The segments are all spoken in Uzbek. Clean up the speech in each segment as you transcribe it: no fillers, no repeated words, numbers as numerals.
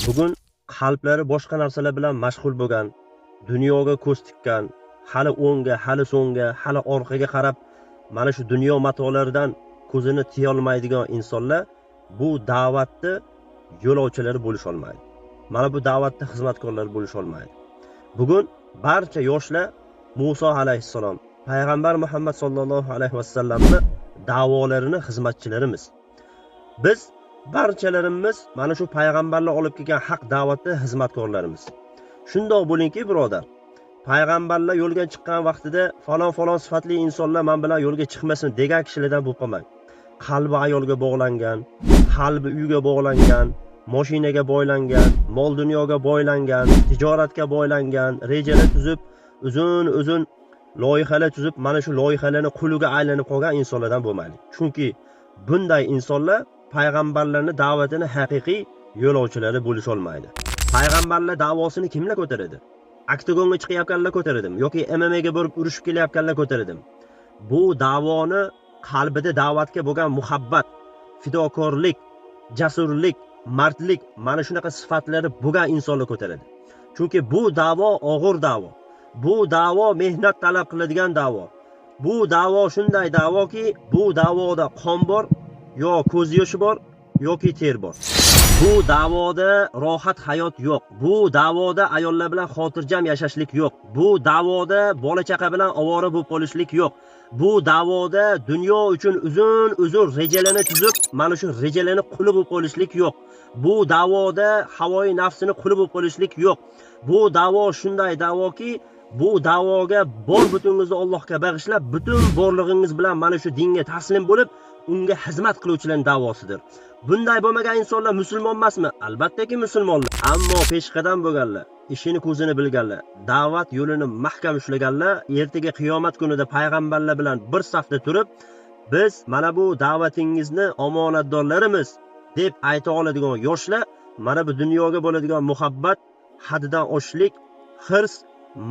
Bugun qalblari boshqa narsalar bilan mashg'ul bo'lgan, dunyoga ko'z tikkan, hali o'ngga, hali so'ngga, hali orqaga qarab, mana shu dunyo matolaridan ko'zini tiya olmaydigan insonlar bu da'vatni yo'lovchilari bo'lish olmaydi. Mana bu da'vatda xizmatkorlar bo'lish olmaydi. Bugun barcha yoshlar Musa alayhissalom, payg'ambar Muhammad sallallohu alayhi vasallamni da'volarini xizmatchilarimiz. Biz barchalarimiz mana shu payg'ambarlar olib kelgan haq da'vatda xizmatkorlarimiz. Shundoq bo'lingki, birodar, payg'ambarlar yo'lga chiqqan vaqtida falon sifatli insonlar men bilan yo'lga chiqmasin degan kishilardan bo'lib qolmang. Qalbi ayolga bog'langan, qalbi uyga bog'langan, mashinaga boylangan, mol dunyoga boylangan, tijoratga boylangan, rejalar tuzib, uzun loyihalar tuzib, mana shu loyihalarni quliga aylanib qolgan insonlardan bo'lmaylik. Chunki bunday insonlar payg'ambarlarning da'vatini haqiqiy yo'lovchilari bo'lish olmaydi. Payg'ambarlar da'vosini kimlar ko'taradi? Oktagonga chiqayotganlar ko'taradimi yoki MMAga borib urushib kelayotganlar ko'taradimi? Bu da'voni qalbida da'vatga bo'lgan muhabbat, fidokorlik, jasurlik, mardlik, mana shunaqa sifatlari bo'lgan insonlar ko'taradi. Chunki bu da'vo og'ir da'vo. Bu da'vo mehnat talab qiladigan da'vo. Bu da'vo shunday da'voki, bu da'voda qon bor, yo ko'z yoshi bor, yoki ter bor. Bu da'voda rohat hayot yo'q. Bu da'voda ayollar bilan xotirjam yashashlik yo'q. Bu da'voda bola chaqa bilan ovora bo'lib qolishlik yo'q. Bu da'voda dunyo uchun uzun rejalarni tuzib, mana shu rejalarni quli bo'lib qolishlik yo'q. Bu da'voda havoyi nafsini quli bo'lib qolishlik yo'q. Bu da'vo shunday da'voki, bu da'voga bor butunligingizni Allohga bag'ishlab, butun borlig'ingiz bilan mana shu dinga taslim bo'lib, unga xizmat qiluvchilarning da'vosidir. Bunday bo'lmagan insonlar musulmon emasmi? Albattaki musulmonlar. Ammo peshqadam bo'lganlar, ishini ko'zini bilganlar, da'vat yo'lini mahkam ushlaganlar, ertaga qiyomat kunida payg'ambarlar bilan bir safda turib, biz mana bu da'vatingizni omonatdorlarimiz deb ayta oladigan yoshlar, mana bu dunyoga bo'ladigan muhabbat, haddan oshlik, hirs,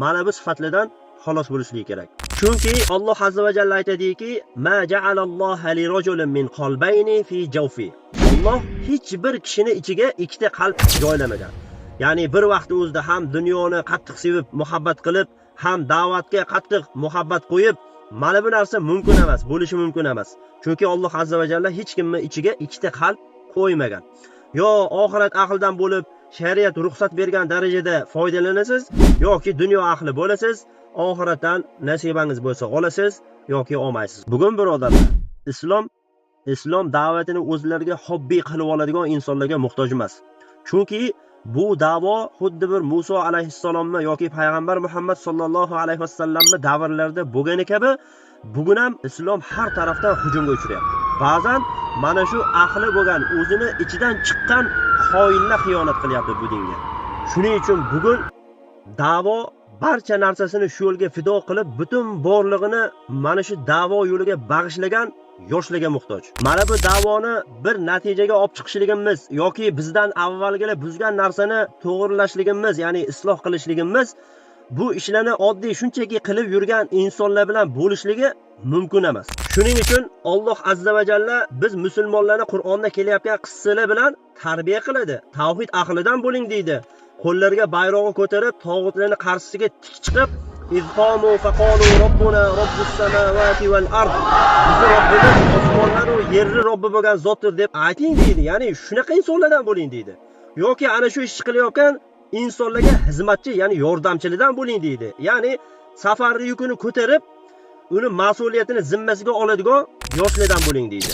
mana bu sifatlardan xolos bo'lishligi kerak. Chunki Alloh azza va jalla aytadiki: "Ma ja'alallohu li rajulin min qalbayni fi jawfi." Alloh hech bir kishini ichiga ikkita qalb joylamagan. Ya'ni bir vaqt o'zida ham dunyoni qattiq sevib, muhabbat qilib, ham da'vatga qattiq muhabbat qo'yib, mana bu narsa mumkin emas, bo'lishi mumkin emas. Chunki Alloh azza va jalla hech kimni ichiga ikkita qalb qo'ymagan. Yo oxirat ahlidan bo'lib, shariat ruxsat bergan darajada foydalanasiz, yoki dunyo ahli bo'lasiz, oxiratdan nasibangiz bo'lsa olasiz yoki olmaysiz. Bugun birodarlar, islom da'vatini o'zlariga hobbiy qilib oladigan insonlarga muhtoj emas. Chunki bu da'vo xuddi bir Musa alayhissalomni yoki payg'ambar Muhammad sallallohu alayhi vasallamni davrlarida bo'lgani kabi, bugun ham islom har tarafdan hujumga uchrayapti. Ba'zan mana shu ahli bo'lgan, o'zini ichidan chiqqan xoinlar xiyonat qilyapti bu dinga. Shuning uchun bugun da'vo barcha narsasini shu yo'lga fido qilib, butun borlig'ini mana shu da'vo yo'liga bag'ishlagan yoshlarga muhtoj. Mana bu da'voni bir natijaga olib chiqishligimiz yoki bizdan avvalgilar buzgan narsani to'g'rilashligimiz, ya'ni isloh qilishligimiz, bu ishlarni oddiy shunchaki qilib yurgan insonlar bilan bo'lishligi mumkin emas. Shuning uchun Alloh azza va jalla biz musulmonlarni Qur'onda kelayotgan qissalar bilan tarbiya qiladi. Tavhid ahlidan bo'ling deydi. Qo'llariga bayrog'i ko'tarib, tog'utlarning qarshisiga tik chiqib, izqamu faqalu robbuna robbus samawati val ard. Bizning Robbimiz osmonlar va yerni Robbi bo'lgan zotdir deb ayting deydi. Ya'ni shunaqa insonlardan bo'ling deydi. Yoki ana shu ish qilayotgan insonlarga xizmatchi, ya'ni yordamchilardan bo'ling deydi. Ya'ni safarning yukini ko'tarib, uni mas'uliyatini zimmasiga oladigan yoshlardan bo'ling deydi.